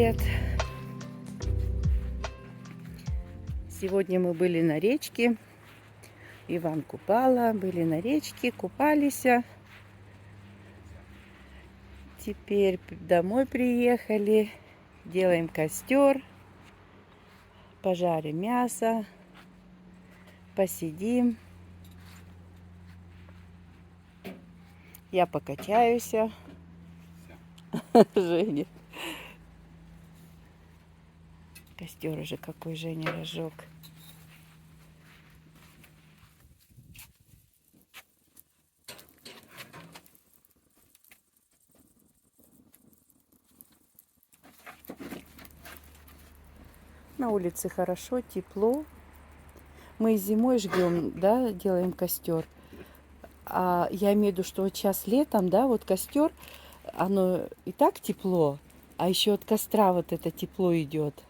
привет! Сегодня мы были на речке. Иван купала, были на речке, купались. Теперь домой приехали, делаем костер, пожарим мясо, посидим. Я покачаюсь. Женя. Костер уже какой Женя разжег. На улице хорошо, тепло. Мы зимой жгем, да, делаем костер. А я имею в виду, что вот сейчас летом, да, вот костер, оно и так тепло, а еще от костра вот это тепло идет.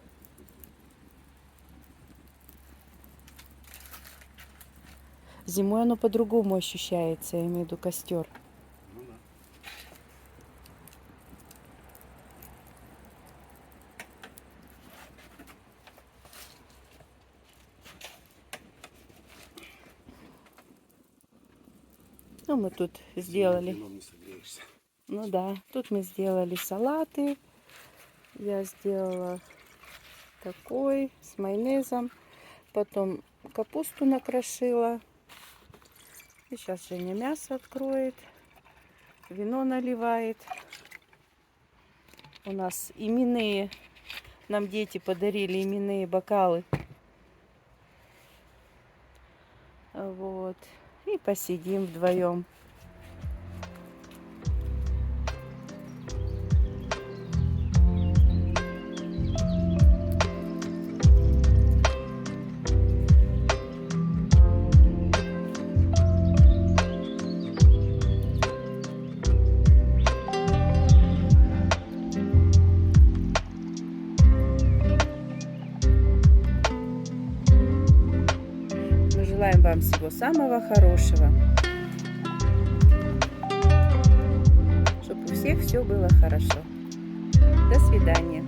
Зимой оно по-другому ощущается, я имею в виду костер. Ну, мы тут сделали. Ну да, тут мы сделали салаты. Я сделала такой с майонезом. Потом капусту накрошила. И сейчас Женя мясо откроет. Вино наливает. У нас именные. Нам дети подарили именные бокалы. Вот. И посидим вдвоем. Желаем вам всего самого хорошего. Чтобы у всех все было хорошо. До свидания.